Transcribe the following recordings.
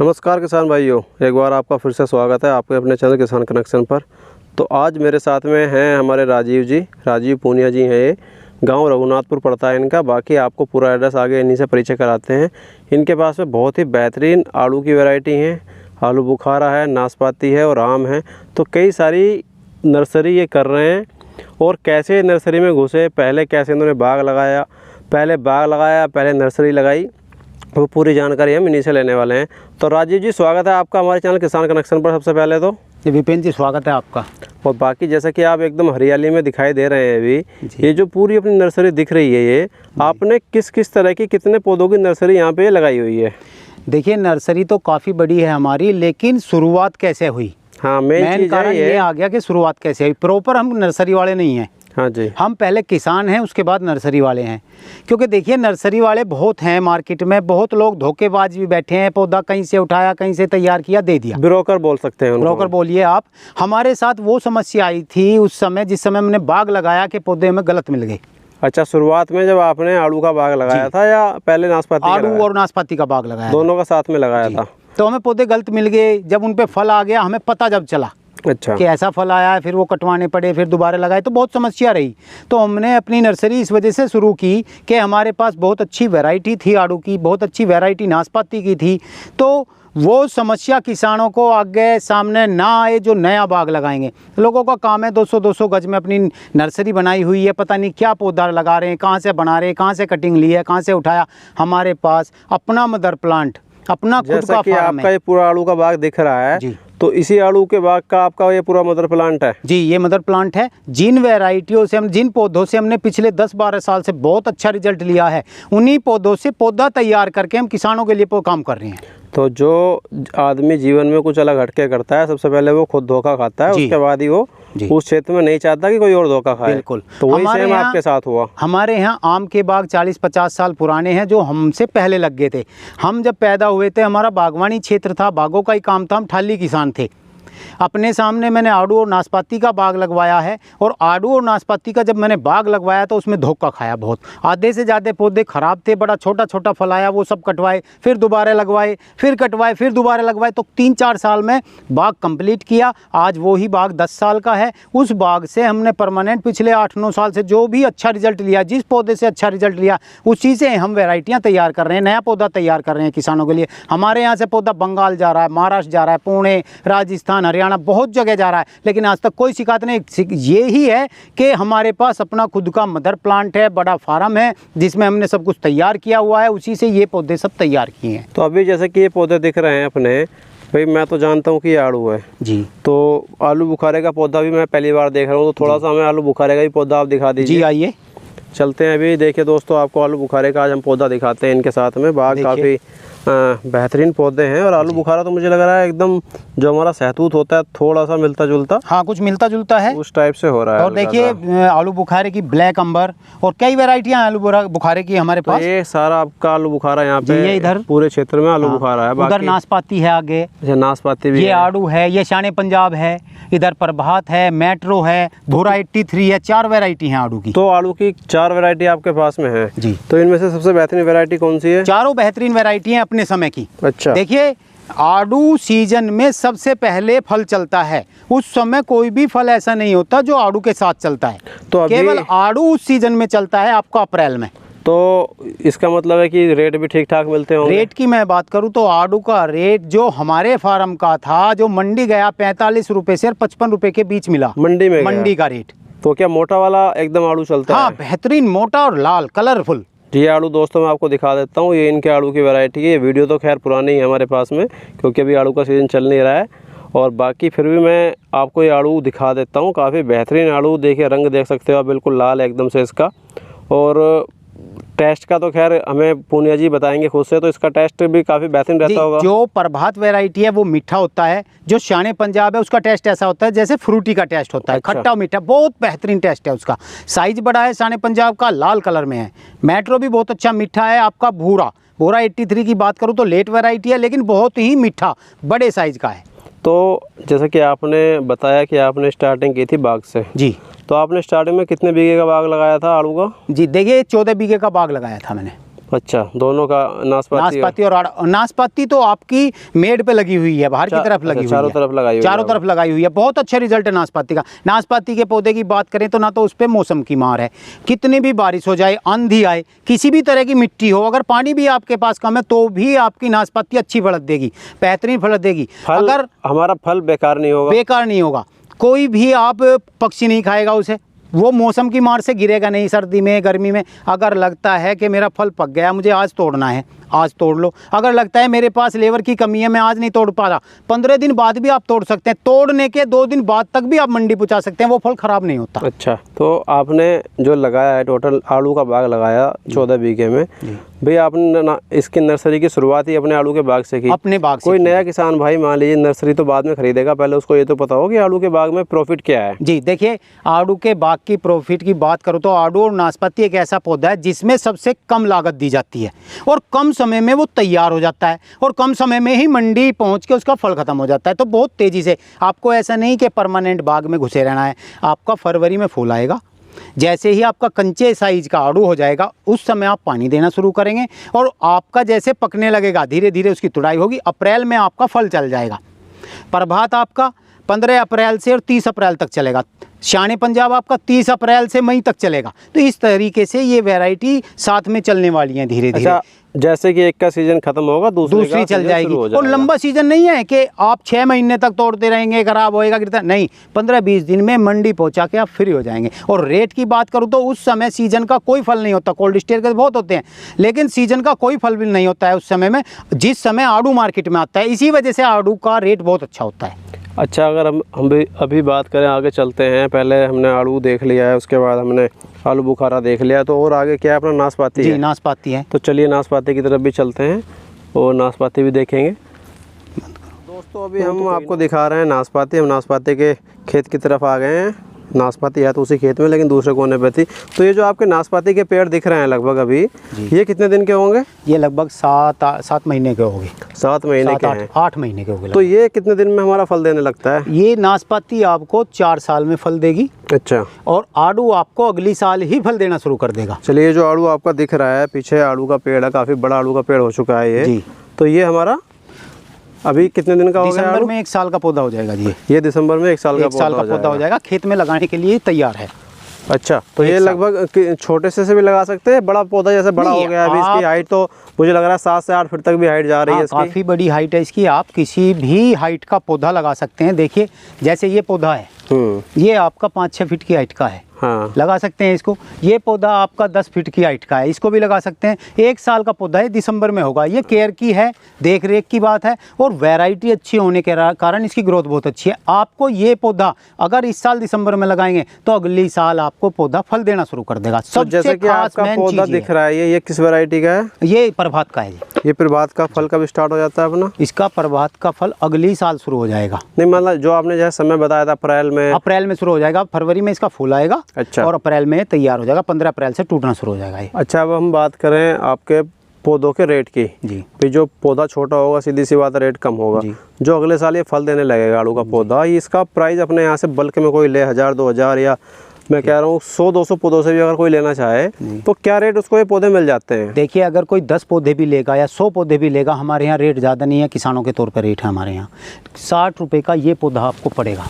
नमस्कार किसान भाइयों, एक बार आपका फिर से स्वागत है आपके अपने चैनल किसान कनेक्शन पर। तो आज मेरे साथ में हैं हमारे राजीव पूनिया जी हैं। ये गांव रघुनाथपुर पड़ता है इनका। बाकी आपको पूरा एड्रेस आगे इन्हीं से परिचय कराते हैं। इनके पास में बहुत ही बेहतरीन आलू की वैरायटी हैं। आलू बुखारा है, नाशपाती है और आम है। तो कई सारी नर्सरी ये कर रहे हैं। और कैसे नर्सरी में घुसे, पहले कैसे इन्होंने बाग लगाया, पहले नर्सरी लगाई, वो पूरी जानकारी हम इन्हीं से लेने वाले हैं। तो राजीव जी, स्वागत है आपका हमारे चैनल किसान कनेक्शन पर। सबसे पहले तो विपिन जी, स्वागत है आपका। और बाकी जैसा कि आप एकदम हरियाली में दिखाई दे रहे हैं अभी, ये जो पूरी अपनी नर्सरी दिख रही है, ये आपने किस किस तरह की, कितने पौधों की नर्सरी यहाँ पे लगाई हुई है? देखिए, नर्सरी तो काफ़ी बड़ी है हमारी, लेकिन शुरुआत कैसे हुई, हाँ, मेन कारण ये आ गया कि शुरुआत कैसे हुई। प्रॉपर हम नर्सरी वाले नहीं हैं। हाँ जी, हम पहले किसान हैं, उसके बाद नर्सरी वाले हैं। क्योंकि देखिए, नर्सरी वाले बहुत हैं मार्केट में, बहुत लोग धोखेबाज भी बैठे हैं। पौधा कहीं से उठाया, कहीं से तैयार किया, दे दिया। ब्रोकर बोल सकते हैं उनको। ब्रोकर बोलिए आप। हमारे साथ वो समस्या आई थी उस समय, जिस समय हमने बाग लगाया कि पौधे हमें गलत मिल गए। अच्छा, शुरुआत में जब आपने आलू का बाग लगाया था या पहले नाशपाती? आलू और नाशपाती का बाग लगाया, दोनों का साथ में लगाया था। तो हमें पौधे गलत मिल गए। जब उन पे फल आ गया, हमें पता जब चला अच्छा कि ऐसा फल आया है, फिर वो कटवाने पड़े, फिर दोबारा लगाए, तो बहुत समस्या रही। तो हमने अपनी नर्सरी इस वजह से शुरू की कि हमारे पास बहुत अच्छी वैरायटी थी आड़ू की, बहुत अच्छी वैरायटी नाशपाती की थी। तो वो समस्या किसानों को आगे सामने ना आए जो नया बाग लगाएंगे। लोगों का काम है 200-200 गज में अपनी नर्सरी बनाई हुई है, पता नहीं क्या पौधा लगा रहे हैं, कहाँ से बना रहे हैं, कहाँ से कटिंग ली है, कहाँ से उठाया। हमारे पास अपना मदर प्लांट, अपना खुद का फार्म है। आपका ये पूरा आलू का बाग दिख रहा है जी। तो इसी आलू के बाग का आपका ये पूरा मदर प्लांट है जी। ये मदर प्लांट है। जिन वैरायटियों से जिन पौधों से हमने पिछले 10-12 साल से बहुत अच्छा रिजल्ट लिया है, उन्हीं पौधों से पौधा तैयार करके हम किसानों के लिए काम कर रहे हैं। तो जो आदमी जीवन में कुछ अलग हटके करता है, सबसे पहले वो खुद धोखा खाता है, उसके बाद ही वो उस क्षेत्र में नहीं चाहता कि कोई और धोखा खाए। बिल्कुल। तो वही सेम आपके साथ हुआ। हमारे यहाँ आम के बाग 40-50 साल पुराने हैं, जो हमसे पहले लग गए थे। हम जब पैदा हुए थे, हमारा बागवानी क्षेत्र था, बागों का ही काम था, हम ठाली किसान थे। अपने सामने मैंने आड़ू और नाशपाती का बाग लगवाया है। और आड़ू और नाशपाती का जब मैंने बाग लगवाया तो उसमें धोखा खाया बहुत। आधे से ज़्यादा पौधे ख़राब थे, बड़ा छोटा छोटा फल आया, वो सब कटवाए, फिर दोबारा लगवाए, फिर कटवाए, फिर दोबारा लगवाए। तो 3-4 साल में बाग कंप्लीट किया। आज वो ही बाग 10 साल का है। उस बाग से हमने परमानेंट पिछले 8-9 साल से जो भी अच्छा रिजल्ट लिया, जिस पौधे से अच्छा रिजल्ट लिया, उसी से हम वैरायटियाँ तैयार कर रहे हैं, नया पौधा तैयार कर रहे हैं किसानों के लिए। हमारे यहाँ से पौधा बंगाल जा रहा है, महाराष्ट्र जा रहा है, पुणे, राजस्थान, हरियाणा, बहुत जगह जा रहा है, लेकिन आज तक कोई शिकायत नहीं। ये ही है कि हमारे पास अपना खुद का मदर प्लांट है, बड़ा फार्म है, जिसमें हमने सब कुछ तैयार किया हुआ है, उसी से ये पौधे सब तैयार किए हैं। तो अभी जैसे कि ये पौधे दिख रहे हैं अपने, भाई मैं तो जानता हूँ कि ये आड़ू है जी। तो आलू बुखारे का पौधा भी मैं पहली बार देख रहा हूँ। तो थोड़ा सा हमें आलू बुखारे का भी पौधा आप दिखा दीजिए। जी, आइए चलते हैं। अभी देखिए दोस्तों, आपको आलू बुखारे का आज हम पौधा दिखाते हैं। इनके साथ में बाग काफ़ी बेहतरीन पौधे हैं। और आलू बुखारा तो मुझे लग रहा है एकदम जो हमारा सहतूत होता है, थोड़ा सा मिलता जुलता, हाँ, कुछ मिलता जुलता है, उस टाइप से हो रहा है। और देखिए, आलू बुखारे की ब्लैक अंबर और कई वैरायटियां आलू बुखारे की हमारे पास। ये सारा आपका आलू बुखारा यहाँ पे, ये इधर पूरे क्षेत्र में आलू बुखारा है। उधर नाशपाती है आगे, नाशपाती भी, ये आड़ू है, ये शान पंजाब है, इधर प्रभात है, मेट्रो है, भूरा 83 है। 4 वैरायटी हैं आड़ू की। तो आड़ू की 4 वैरायटी आपके पास में है जी। तो इनमें से सबसे बेहतरीन वैरायटी कौन सी है? चारों बेहतरीन वैरायटी हैं अपने समय की। अच्छा, देखिए, आड़ू सीजन में सबसे पहले फल चलता है। उस समय कोई भी फल ऐसा नहीं होता जो आड़ू के साथ चलता है। तो केवल आड़ू उस सीजन में चलता है, आपको अप्रैल में। तो इसका मतलब है कि रेट भी ठीक ठाक मिलते होंगे। रेट की मैं बात करूं तो आड़ू का रेट जो हमारे फार्म का था, जो मंडी गया 45 रुपए से और 55 रुपए के बीच मिला मंडी में, मंडी का रेट। तो क्या मोटा वाला एकदम आड़ू चलता है? हाँ, बेहतरीन मोटा और लाल कलरफुल। ये आड़ू दोस्तों मैं आपको दिखा देता हूँ। ये इनके आड़ू की वैरायटी है। ये वीडियो तो खैर पुरानी है हमारे पास में, क्योंकि अभी आड़ू का सीज़न चल नहीं रहा है। और बाकी फिर भी मैं आपको ये आड़ू दिखा देता हूँ। काफ़ी बेहतरीन आड़ू, देखिए रंग देख सकते हो आप, बिल्कुल लाल है एकदम से इसका। और टेस्ट का तो खैर हमें पूनिया जी बताएंगे खुद से, तो इसका टेस्ट भी काफ़ी बेहतरीन रहता होगा। जो प्रभात वैरायटी है वो मीठा होता है, जो शान पंजाब है उसका टेस्ट ऐसा होता है जैसे फ्रूटी का टेस्ट होता है। अच्छा। खट्टा मीठा, बहुत बेहतरीन टेस्ट है उसका। साइज बड़ा है शान पंजाब का, लाल कलर में है। मेट्रो भी बहुत अच्छा मीठा है आपका। भूरा 83 की बात करूँ तो लेट वैरायटी है, लेकिन बहुत ही मीठा, बड़े साइज का है। तो जैसा कि आपने बताया कि आपने स्टार्टिंग की थी बाग से जी, तो आपने स्टार्टिंग में कितने बीघे का बाग लगाया था आड़ू का? जी देखिए 14 बीघे का बाग लगाया था मैंने। अच्छा, दोनों का नाशपाती और आड़ू। नाशपाती तो आपकी मेड पे लगी हुई है, बाहर की तरफ लगी हुई है, चारों तरफ लगाई हुई है, चारों तरफ लगाई हुई है। बहुत अच्छा रिजल्ट है नाशपाती का। नाशपाती के पौधे की बात करें तो ना तो उस पर मौसम की मार है, कितनी भी बारिश हो जाए, आंधी आए, किसी भी तरह की मिट्टी हो, अगर पानी भी आपके पास कम है तो भी आपकी नाशपाती अच्छी फलत देगी, बेहतरीन फलत देगी। अगर हमारा फल बेकार नहीं होगा, कोई भी आप पक्षी नहीं खाएगा उसे, वो मौसम की मार से गिरेगा नहीं। सर्दी में, गर्मी में अगर लगता है कि मेरा फल पक गया, मुझे आज तोड़ना है, आज तोड़ लो। अगर लगता है मेरे पास लेबर की कमी है, मैं आज नहीं तोड़ पा रहा, 15 दिन बाद भी आप तोड़ सकते हैं। तोड़ने के 2 दिन बाद तक भी आप मंडी पहुंचा सकते हैं, वो फल ख़राब नहीं होता। अच्छा, तो आपने जो लगाया है, टोटल आलू का बाग लगाया 14 बीघे में, भाई आपने इसकी नर्सरी की शुरुआत ही अपने आलू के बाग से की? अपने बाग से। कोई नया किसान भाई मान लीजिए नर्सरी तो बाद में खरीदेगा, पहले उसको ये तो पता हो कि आलू के बाग में प्रॉफिट क्या है। जी देखिए, आड़ू के बाग की प्रॉफिट की बात करूँ तो आड़ू और नाशपाती एक ऐसा पौधा है जिसमें सबसे कम लागत दी जाती है और कम समय में वो तैयार हो जाता है और कम समय में ही मंडी पहुंच के उसका फल ख़त्म हो जाता है। तो बहुत तेज़ी से, आपको ऐसा नहीं कि परमानेंट बाग में घुसे रहना है। आपका फरवरी में फूल आएगा, जैसे ही आपका कंचे साइज का आड़ू हो जाएगा उस समय आप पानी देना शुरू करेंगे और आपका जैसे पकने लगेगा धीरे धीरे उसकी तुड़ाई होगी। अप्रैल में आपका फल चल जाएगा। प्रभात आपका 15 अप्रैल से और 30 अप्रैल तक चलेगा। शानी पंजाब आपका 30 अप्रैल से मई तक चलेगा। तो इस तरीके से ये वैरायटी साथ में चलने वाली है धीरे धीरे। अच्छा, जैसे कि एक का सीजन खत्म होगा दूसरी चल जाएगी। और लंबा सीजन नहीं है कि आप 6 महीने तक तोड़ते रहेंगे, खराब होएगा गिरता नहीं, 15-20 दिन में मंडी पहुंचा के आप फ्री हो जाएंगे। और रेट की बात करूं तो उस समय सीजन का कोई फल नहीं होता। कोल्ड स्टोर के बहुत होते हैं लेकिन सीजन का कोई फल भी नहीं होता है उस समय में, जिस समय आड़ू मार्केट में आता है। इसी वजह से आड़ू का रेट बहुत अच्छा होता है। अच्छा, अगर हम भी अभी बात करें, आगे चलते हैं, पहले हमने आड़ू देख लिया है, उसके बाद हमने आलू बुखारा देख लिया, तो और आगे क्या है? अपना नाशपाती है। नाशपाती है। तो चलिए नाशपाती की तरफ भी चलते हैं और नाशपाती भी देखेंगे। दोस्तों अभी हम आपको दिखा रहे हैं नाशपाती। हम नाशपाती के खेत की तरफ आ गए हैं। नाशपाती है तो उसी खेत में, लेकिन दूसरे कोने पे थी। तो ये जो आपके नाशपाती के पेड़ दिख रहे हैं लगभग अभी, ये कितने दिन के होंगे? ये लगभग 7 महीने के होंगे। 7 महीने के हैं। 8 महीने के होंगे। तो ये कितने दिन में हमारा फल देने लगता है? ये नाशपाती आपको 4 साल में फल देगी। अच्छा। और आड़ू आपको अगली साल ही फल देना शुरू कर देगा। चलिए, जो आड़ू आपका दिख रहा है पीछे, आड़ू का पेड़ है, काफ़ी बड़ा आड़ू का पेड़ हो चुका है ये जी। तो ये हमारा अभी कितने दिन का हो गया? दिसंबर में 1 साल का पौधा हो जाएगा जी। ये दिसंबर में 1 साल का पौधा हो जाएगा। खेत में लगाने के लिए तैयार है। अच्छा, तो ये लगभग छोटे से भी लगा सकते हैं? बड़ा पौधा जैसे बड़ा हो गया अभी, इसकी हाइट तो मुझे लग रहा है 7 से 8 फीट तक भी हाइट जा रही है इसकी। काफ़ी बड़ी हाइट है इसकी। आप किसी भी हाइट का पौधा लगा सकते हैं। देखिए जैसे ये पौधा है, ये आपका 5-6 फीट की हाइट का है। हाँ। लगा सकते हैं इसको। ये पौधा आपका 10 फीट की हाइट का है, इसको भी लगा सकते हैं। 1 साल का पौधा है, दिसंबर में होगा। ये केयर की है, देख रेख की बात है और वैरायटी अच्छी होने के कारण इसकी ग्रोथ बहुत अच्छी है। आपको ये पौधा अगर इस साल दिसंबर में लगाएंगे तो अगली साल आपको पौधा फल देना शुरू कर देगा। तो जैसे कि आपका पौधा दिख रहा है, ये किस वैरायटी का है? ये प्रभात का है। ये प्रभात का फल कब स्टार्ट हो जाता है अपना? इसका प्रभात का फल अगली साल शुरू हो जाएगा। नहीं, मतलब जो आपने जैसे समय बताया था अप्रैल में शुरू हो जाएगा। फरवरी में इसका फूल आएगा। अच्छा। और अप्रैल में तैयार हो जाएगा। 15 अप्रैल से टूटना शुरू हो जाएगा ये। अच्छा, अब हम बात करें आपके पौधों के रेट की जी। फिर जो पौधा छोटा होगा सीधी सी बात है रेट कम होगा। जो अगले साल ये फल देने लगेगा आड़ू का पौधा, इसका प्राइस अपने यहाँ से बल्क में कोई ले 1000-2000 या मैं कह रहा हूँ 100-200 पौधों से भी अगर कोई लेना चाहे तो क्या रेट उसको ये पौधे मिल जाते हैं? देखिए, अगर कोई 10 पौधे भी लेगा या 100 पौधे भी लेगा, हमारे यहाँ रेट ज़्यादा नहीं है, किसानों के तौर पर रेट है हमारे यहाँ 60 रुपये का ये पौधा आपको पड़ेगा।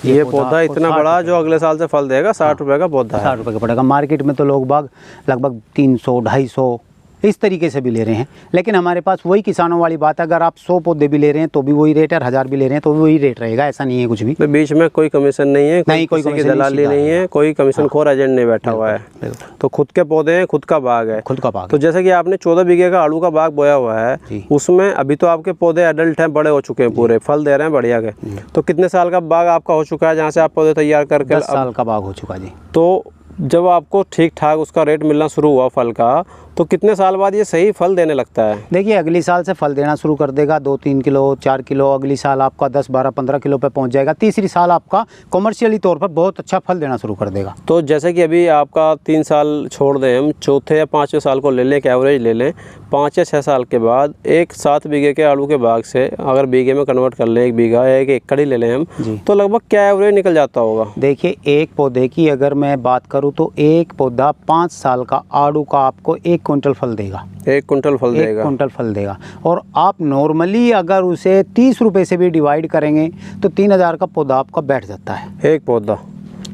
ये पौधा इतना बड़ा जो अगले साल से फल देगा, 60 रुपये का पौधा है। 60 रुपये का पड़ेगा। मार्केट में तो लोग बाग लगभग 300-250 इस तरीके से भी ले रहे हैं, लेकिन हमारे पास वही किसानों वाली बात है। अगर आप 100 पौधे भी ले रहे हैं तो भी वही रेट है, 1000 भी ले रहे हैं तो भी वही रेट रहेगा। ऐसा नहीं है कुछ भी। बीच में कोई कमीशन नहीं है, कोई दलाली नहीं है, कोई कमीशन खोर एजेंट नहीं बैठा हुआ है। तो खुद के पौधे हैं, खुद का बाग है। तो जैसे कि आपने 14 बीघे का आलू का बाग बोया हुआ है, उसमें अभी तो आपके पौधे एडल्ट हैं, बड़े हो चुके हैं, पूरे फल दे रहे हैं बढ़िया के। तो कितने साल का बाग आपका हो चुका है जहाँ से आप पौधे तैयार करके? 10 साल का बाग हो चुका जी। तो जब आपको ठीक ठाक उसका रेट मिलना शुरू हुआ फल का, तो कितने साल बाद ये सही फल देने लगता है? देखिए, अगली साल से फल देना शुरू कर देगा। 2-3 किलो 4 किलो, अगली साल आपका 10-12-15 किलो पे पहुंच जाएगा। तीसरी साल आपका कमर्शियली तौर पर बहुत अच्छा फल देना शुरू कर देगा। तो जैसे कि अभी आपका 3 साल छोड़ दें, हम चौथे या 5वें साल को ले लें, एक एवरेज ले लें, 5 या 6 साल के बाद एक 7 बीघे के आलू के बाग से अगर बीघे में कन्वर्ट कर लें, 1 बीघा या 1 एकड़ ही ले लें हम, तो लगभग क्या एवरेज निकल जाता होगा? देखिए, एक पौधे की अगर मैं बात करूँ तो एक पौधा 5 साल का आड़ू का आपको 1 1 कुंटल फल देगा। 1 कुंटल फल 1 देगा। कुंटल फल देगा। और आप नॉर्मली अगर उसे 30 रुपये से भी डिवाइड करेंगे तो 3000 का पौधा आपका बैठ जाता है। एक पौधा?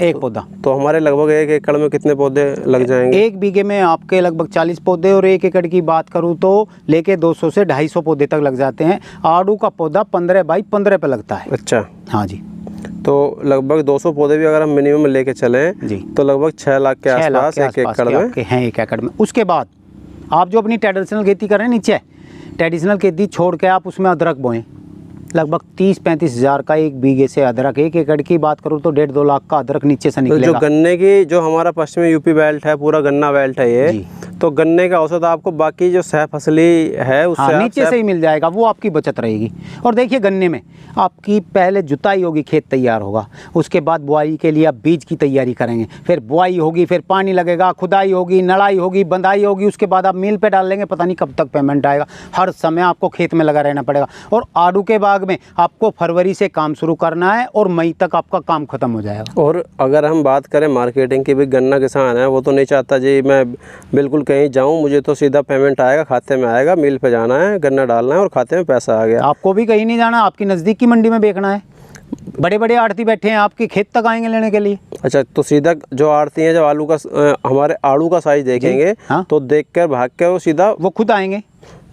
एक पौधा। तो हमारे लगभग 1 एकड़ में कितने पौधे लग जाएंगे? 1 बीघे में आपके लगभग 40 पौधे, और 1 एकड़ की बात करूं तो लेके 200 से 250 पौधे तक लग जाते हैं। आड़ू का पौधा 15 बाई 15 पे लगता है। अच्छा। हाँ जी। तो लगभग 200 पौधे भी अगर हम मिनिमम लेके चलें जी तो लगभग 6 लाख के आसपास 1 एकड़ में हैं 1 एकड़ में। उसके बाद आप जो अपनी ट्रेडिशनल खेती कर रहे हैं नीचे, ट्रेडिशनल खेती छोड़ के आप उसमें अदरक बोएं। लगभग 30-35 हज़ार का 1 बीघे से अदरक, 1 एकड़ की बात करूँ तो 1.5-2 लाख का अदरक नीचे से तो निकलेगा। जो गन्ने की, जो हमारा पश्चिमी यूपी बेल्ट है, पूरा गन्ना बेल्ट है ये, तो गन्ने का औसत आपको बाकी जो सह फसली है उससे हाँ, नीचे से ही मिल जाएगा, वो आपकी बचत रहेगी। और देखिए गन्ने में आपकी पहले जुताई होगी, खेत तैयार होगा, उसके बाद बुआई के लिए आप बीज की तैयारी करेंगे, फिर बुआई होगी, फिर पानी लगेगा, खुदाई होगी, नड़ाई होगी, बंधाई होगी, उसके बाद आप मिल पे डाल लेंगे, पता नहीं कब तक पेमेंट आएगा। हर समय आपको खेत में लगा रहना पड़ेगा। और आड़ू के बाग में आपको फरवरी से काम शुरू करना है और मई तक आपका काम खत्म हो जाएगा। और अगर हम बात करें मार्केटिंग की, भी गन्ना किसान है वो तो नहीं चाहता जी मैं बिल्कुल कहीं जाऊं, मुझे तो सीधा पेमेंट आएगा, खाते में आएगा, मिल पे जाना है, गन्ना डालना है और खाते में पैसा आ गया। आपको भी कहीं नहीं जाना, आपकी नज़दीक की मंडी में बेचना है। बड़े बड़े आड़ती बैठे हैं, आपके खेत तक आएंगे लेने के लिए। अच्छा, तो सीधा जो आड़ती हैं, जब आलू का हमारे आड़ू का साइज देखेंगे हाँ। तो देख कर भाग के वो सीधा वो खुद आएंगे,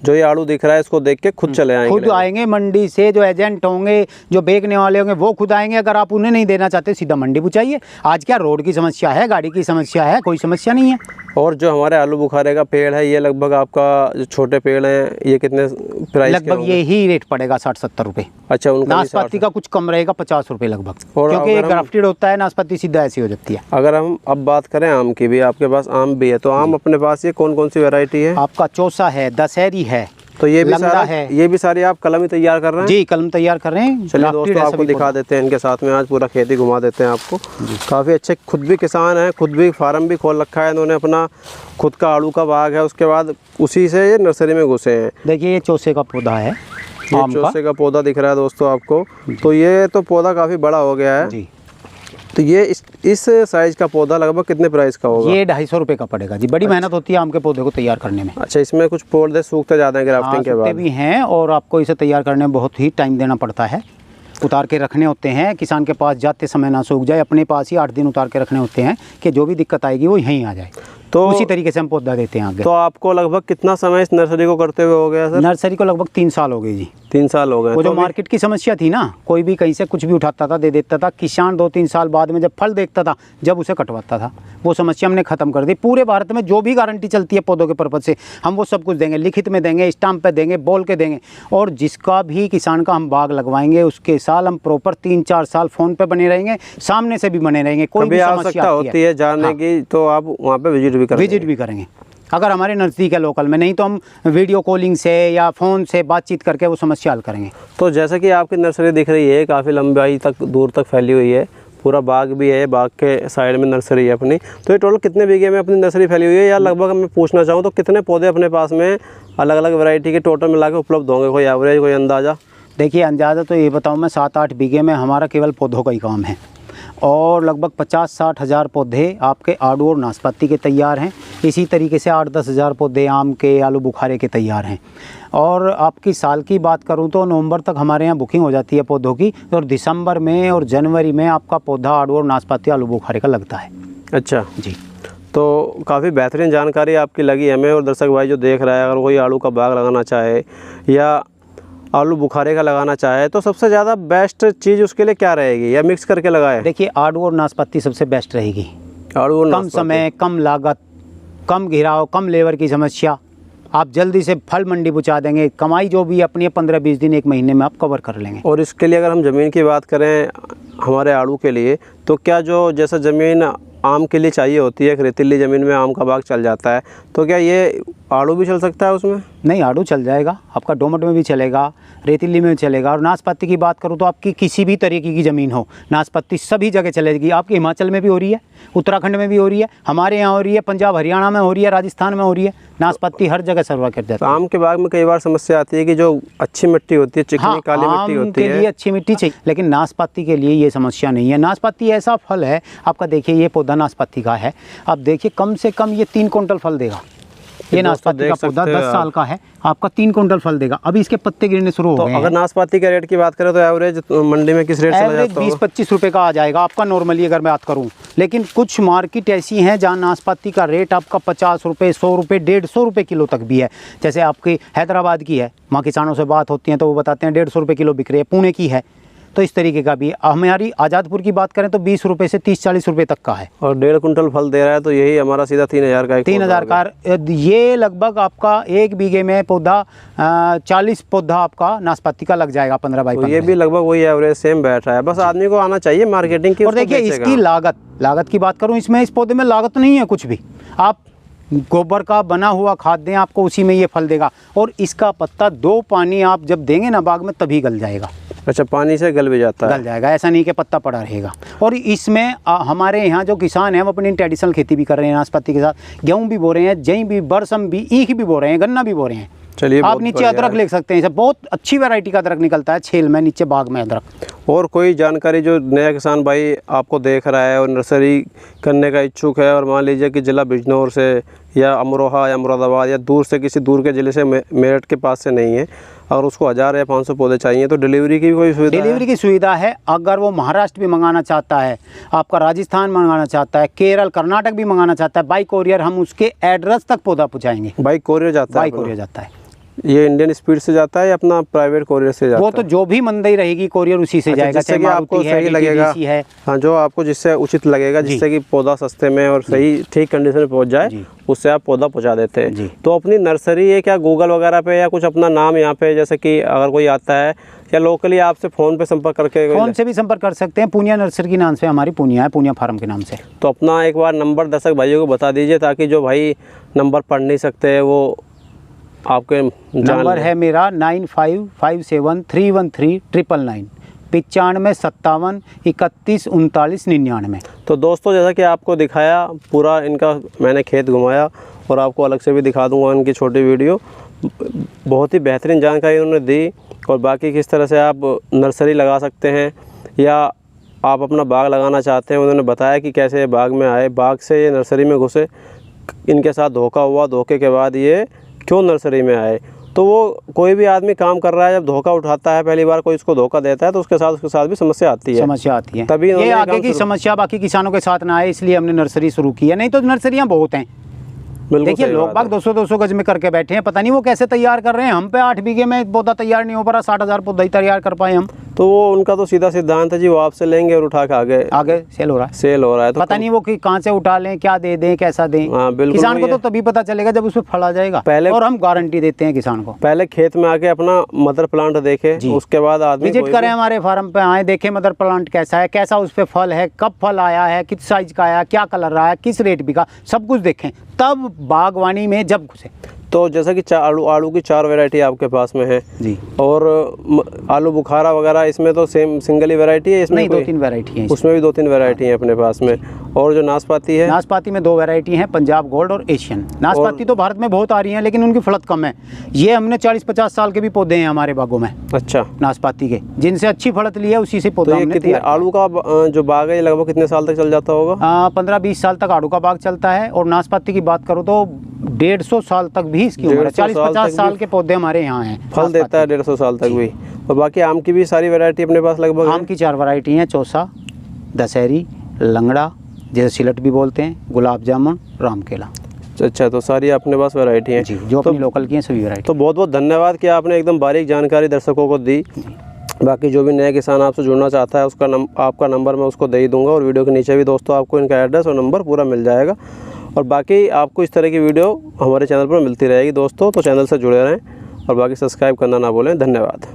जो ये आड़ू दिख रहा है इसको देख के खुद चले आएंगे। खुद आएंगे मंडी से, जो एजेंट होंगे, जो बेचने वाले होंगे वो खुद आएंगे। अगर आप उन्हें नहीं देना चाहते सीधा मंडी पहुंचाइए। आज क्या रोड की समस्या है, गाड़ी की समस्या है, कोई समस्या नहीं है। और जो हमारे आलू बुखारे का पेड़ है, ये लगभग आपका जो छोटे पेड़ हैं ये कितने प्राइस के लगभग होंगे? यही रेट पड़ेगा 60-70 रुपये। अच्छा, उनका भी नाशपाती का कुछ कम रहेगा, 50 रुपये लगभग, और क्योंकि अगर एक हम- ग्राफ्टेड होता है, नाशपाती सीधा ऐसी हो जाती है। अगर हम अब बात करें आम की भी, आपके पास आम भी है, तो आम अपने पास ये कौन कौन सी वैरायटी है? आपका चौसा है, दशहरी है, तो ये भी लंगड़ा सारा है। ये भी सारी आप कलम ही तैयार कर रहे हैं? जी कलम तैयार कर रहे हैं। चलिए ग्राफ्टेड दोस्तों, है आपको सभी दिखा देते हैं इनके साथ में, आज पूरा खेती घुमा देते हैं आपको। काफ़ी अच्छे, खुद भी किसान हैं, खुद भी फार्म भी खोल रखा है इन्होंने अपना, खुद का आड़ू का बाग है, उसके बाद उसी से ये नर्सरी में घुसे हैं। देखिए ये चौसे का पौधा है, ये आम का। चौसे का पौधा दिख रहा है दोस्तों आपको, तो ये तो पौधा काफ़ी बड़ा हो गया है। जी तो ये इस साइज का पौधा लगभग कितने प्राइस का होगा? ये 250 रुपये का पड़ेगा जी। बड़ी मेहनत होती है आम के पौधे को तैयार करने में। अच्छा, इसमें कुछ पौधे सूखते ज़्यादा हैं ग्राफ्टिंग के सूखते बाद? भी हैं, और आपको इसे तैयार करने में बहुत ही टाइम देना पड़ता है। उतार के रखने होते हैं, किसान के पास जाते समय ना सूख जाए, अपने पास ही 8 दिन उतार के रखने होते हैं कि जो भी दिक्कत आएगी वो यहीं आ जाए। तो उसी तरीके से हम पौधा देते हैं आगे। तो आपको लगभग कितना समय इस नर्सरी को करते हुए हो गया सर? नर्सरी को लगभग 3 साल हो गए जी। 3 साल हो गए। वो तो जो मार्केट की समस्या थी ना, कोई भी कहीं से कुछ भी उठाता था, दे देता था। किसान 2-3 साल बाद में जब फल देखता था, जब उसे कटवाता था, वो समस्या हमने खत्म कर दी। पूरे भारत में जो भी गारंटी चलती है पौधों के पर्पज से, हम वो सब कुछ देंगे, लिखित में देंगे, स्टाम्प पे देंगे, बोल के देंगे। और जिसका भी किसान का हम बाग लगवाएंगे उसके साल हम प्रॉपर 3-4 साल फ़ोन पे बने रहेंगे, सामने से भी बने रहेंगे। कोई कभी भी आवश्यकता समस्या होती है जानने की तो आप वहाँ पे विजिट भी करेंगे? विजिट भी करेंगे अगर हमारे नज़दीक है लोकल में, नहीं तो हम वीडियो कॉलिंग से या फ़ोन से बातचीत करके वो समस्या हल करेंगे। तो जैसा कि आपकी नर्सरी दिख रही है, काफ़ी लंबाई तक दूर तक फैली हुई है, पूरा बाग भी है, बाग के साइड में नर्सरी है अपनी। तो ये टोटल कितने बीघे में अपनी नर्सरी फैली हुई है, या लगभग मैं पूछना चाहूँ तो कितने पौधे अपने पास में अलग अलग वैरायटी के टोटल मिला के उपलब्ध होंगे? कोई एवरेज, कोई अंदाज़ा? देखिए अंदाज़ा तो ये बताऊँ मैं, 7-8 बीघे में हमारा केवल पौधों का ही काम है, और लगभग 50-60 हज़ार पौधे आपके आड़ू और नाशपाती के तैयार हैं। इसी तरीके से 8-10 हज़ार पौधे आम के, आलू बुखारे के तैयार हैं। और आपकी साल की बात करूं तो नवंबर तक हमारे यहाँ बुकिंग हो जाती है पौधों की, और दिसंबर में और जनवरी में आपका पौधा आड़ू और नाशपाती, आलू बुखारे का लगता है। अच्छा जी, तो काफ़ी बेहतरीन जानकारी आपकी लगी हमें। और दर्शक भाई जो देख रहा है, अगर कोई आड़ू का बाग लगाना चाहे या आलू बुखारे का लगाना चाहे, तो सबसे ज़्यादा बेस्ट चीज़ उसके लिए क्या रहेगी, या मिक्स करके लगाए? देखिए आड़ू और नाशपाती सबसे बेस्ट रहेगी। आड़ू और कम नाशपाती। समय, कम लागत, कम घिराव, कम लेबर की समस्या, आप जल्दी से फल मंडी पहुँचा देंगे। कमाई जो भी अपनी 15-20 दिन, 1 महीने में आप कवर कर लेंगे। और इसके लिए अगर हम ज़मीन की बात करें हमारे आड़ू के लिए, तो क्या जो जैसा ज़मीन आम के लिए चाहिए होती है, एक रेतीली ज़मीन में आम का बाग चल जाता है, तो क्या ये आड़ू भी चल सकता है उसमें? नहीं, आड़ू चल जाएगा, आपका दोमट में भी चलेगा, रेतीली में चलेगा। और नाशपाती की बात करूँ तो आपकी किसी भी तरीके की ज़मीन हो, नाशपाती सभी जगह चलेगी। आपके हिमाचल में भी हो रही है, उत्तराखंड में भी हो रही है, हमारे यहाँ हो रही है, पंजाब हरियाणा में हो रही है, राजस्थान में हो रही है। नाशपाती हर जगह सर्वा कर जाता है। आम के बाग में कई बार समस्या आती है कि जो अच्छी मिट्टी होती है, चिकनी काली मिट्टी होती के लिए है, अच्छी मिट्टी चाहिए, लेकिन नाशपाती के लिए ये समस्या नहीं है। नाशपाती ऐसा फल है आपका, देखिए ये पौधा नाशपाती का है, आप देखिए कम से कम ये 3 कुंटल फल देगा। ये नाशपाती का पौधा 10 साल का है, आपका 3 कुंटल फल देगा। अभी इसके पत्ते गिरने शुरू हो गए हैं। अगर नाशपाती के रेट की बात करें तो एवरेज मंडी में किस रेट चला जाता है? 20-25 रुपये का आ जाएगा आपका नॉर्मली अगर मैं बात करूँ। लेकिन कुछ मार्केट ऐसी हैं जहाँ नाशपाती का रेट आपका 50 रुपये, 100 रुपये, 150 रुपये किलो तक भी है। जैसे आपकी हैदराबाद की है, वहाँ किसानों से बात होती है तो वो बताते हैं 150 रुपये किलो बिक रही है। पुणे की है तो इस तरीके का भी है। हमारी आज़ादपुर की बात करें तो 20 रुपये से 30-40 रुपये तक का है। और 1.5 कुंटल फल दे रहा है तो यही हमारा सीधा 3000 का 3000 का। ये लगभग आपका 1 बीघे में पौधा 40 पौधा आपका नाशपाती का लग जाएगा 15 बाई 15। ये भी लगभग वही एवरेज सेम बैठ रहा है। बस आदमी को आना चाहिए मार्केटिंग की। और देखिए इसकी लागत की बात करूँ, इसमें इस पौधे में लागत नहीं है कुछ भी। आप गोबर का बना हुआ खाद दें आपको, उसी में ये फल देगा। और इसका पत्ता 2 पानी आप जब देंगे ना बाग में तभी गल जाएगा। अच्छा, पानी से गल भी जाता है? गल जाएगा, ऐसा नहीं कि पत्ता पड़ा रहेगा। और इसमें हमारे यहाँ जो किसान हैं वो अपनी ट्रेडिशनल खेती भी कर रहे हैं नाशपाती के साथ। गेहूँ भी बो रहे हैं, जई भी, बरसम भी, ईख भी बो रहे हैं, गन्ना भी बो रहे हैं। चलिए, आप नीचे अदरक ले सकते हैं, बहुत अच्छी वैरायटी का अदरक निकलता है छेल में नीचे बाग में अदरक। और कोई जानकारी जो नया किसान भाई आपको देख रहा है और नर्सरी करने का इच्छुक है, और मान लीजिए कि ज़िला बिजनौर से या अमरोहा या मुरादाबाद या दूर से किसी दूर के ज़िले से, मेरठ के पास से नहीं है, और उसको 1000 या 500 पौधे चाहिए, तो डिलीवरी की भी कोई सुविधा? डिलीवरी की सुविधा है। अगर वो महाराष्ट्र भी मंगाना चाहता है, आपका राजस्थान मंगाना चाहता है, केरल, कर्नाटक भी मंगाना चाहता है, बाई कोरियर हम उसके एड्रेस तक पौधा पहुँचाएंगे। बाई कोरियर जाता है? बाई कोरियर जाता है। ये इंडियन स्पीड से जाता है या अपना प्राइवेट कोरियर से जाता है? वो तो जो भी मंदी रहेगी कोरियर उसी से जाएगा। जिससे कि आपको सही लगेगा। हाँ, जो आपको जिससे उचित लगेगा, जिससे कि पौधा सस्ते में और सही ठीक कंडीशन में पहुंच जाए, उससे आप पौधा पहुंचा देते हैं। तो अपनी नर्सरी है क्या गूगल वगैरह पे, या कुछ अपना नाम यहाँ पे, जैसे कि अगर कोई आता है या लोकली आपसे फ़ोन पे संपर्क करके? फ़ोन से भी संपर्क कर सकते हैं। पूनिया नर्सरी के नाम से हमारी पूनिया है, पूनिया फार्म के नाम से। तो अपना एक बार नंबर दर्शक भाइयों को बता दीजिए, ताकि जो भाई नंबर पढ़ नहीं सकते वो आपके नंबर है मेरा 9557313999 9557 31 39 99। तो दोस्तों, जैसा कि आपको दिखाया पूरा इनका, मैंने खेत घुमाया और आपको अलग से भी दिखा दूंगा इनकी छोटी वीडियो। बहुत ही बेहतरीन जानकारी उन्होंने दी। और बाकी किस तरह से आप नर्सरी लगा सकते हैं या आप अपना बाग लगाना चाहते हैं, उन्होंने बताया कि कैसे बाग में आए, बाग से ये नर्सरी में घुसे, इनके साथ धोखा हुआ, धोखे के बाद ये क्यों नर्सरी में आए। तो वो कोई भी आदमी काम कर रहा है, जब धोखा उठाता है, पहली बार कोई इसको धोखा देता है, तो उसके साथ भी समस्या आती है। तभी ये आगे की समस्या बाकी किसानों के साथ ना आए, इसलिए हमने नर्सरी शुरू की है। नहीं तो नर्सरियाँ बहुत हैं। देखिए लोग बाग 200-200 गज में करके बैठे हैं, पता नहीं वो कैसे तैयार कर रहे हैं। हम पे 8 बीघे में पौधा तैयार नहीं हो पा रहा, 60,000 पौधा ही तैयार कर पाए हम। तो वो उनका तो सीधा सिद्धांत है जी, वो आपसे लेंगे और उठा के आगे सेल हो रहा है। तो पता नहीं वो कहाँ से उठा लें, क्या दे दें, कैसा दें। हाँ, बिल्कुल। किसान को तो तभी पता चलेगा जब उसमें फल आ जाएगा पहले, और हम गारंटी देते हैं किसान को। पहले खेत में आके अपना मदर प्लांट देखे, उसके बाद आदमी विजिट करें, हमारे फार्म पे आए, देखें मदर प्लांट कैसा है, कैसा उस पर फल है, कब फल आया है, किस साइज का आया, क्या कलर रहा है, किस रेट बिका, सब कुछ देखें, तब बागवानी में जब घुसे। तो जैसा कि आलू की 4 वैरायटी आपके पास में है जी, और आलू बुखारा वगैरह, इसमें तो सेम सिंगल ही वैरायटी है? इसमें नहीं, 2-3 वैरायटी है। उसमें भी 2-3 वैरायटी है अपने पास में। और जो नाशपाती है? नाशपाती में 2 वैरायटी हैं, पंजाब गोल्ड और एशियन। नाशपाती तो भारत में बहुत आ रही हैं, लेकिन उनकी फलत कम है। ये हमने 40-50 साल के भी पौधे हैं हमारे बागों में। अच्छा, नाशपाती के जिनसे अच्छी फलत ली है, उसी से पौधा हमने तैयार। आलू का जो बाग है लगभग कितने साल तक चल जाता होगा? 15-20 साल तक आड़ू का बाग चलता है। और नाशपाती की बात करूँ तो 150 साल तक भी इसकी उम्र है। 40-50 साल के पौधे हमारे यहाँ हैं, फल देता है 150 साल तक भी। और बाकी आम की भी सारी वैरायटी अपने पास लगभग? आम की 4 वैरायटी हैं, चौसा, दशहरी, लंगड़ा, जैसे सिलट भी बोलते हैं, गुलाब जामुन, राम केला। अच्छा, तो सारी अपने पास वैरायटी हैं जी, जो अपनी लोकल की हैं सभी वैरायटी। तो बहुत बहुत धन्यवाद कि आपने एकदम बारीक जानकारी दर्शकों को दी। बाकी जो भी नया किसान आपसे जुड़ना चाहता है, उसका आपका नंबर मैं उसको दे ही दूंगा, और वीडियो के नीचे भी दोस्तों आपको इनका एड्रेस और नंबर पूरा मिल जाएगा। और बाकी आपको इस तरह की वीडियो हमारे चैनल पर मिलती रहेगी दोस्तों, तो चैनल से जुड़े रहें और बाकी सब्सक्राइब करना ना भूलें। धन्यवाद।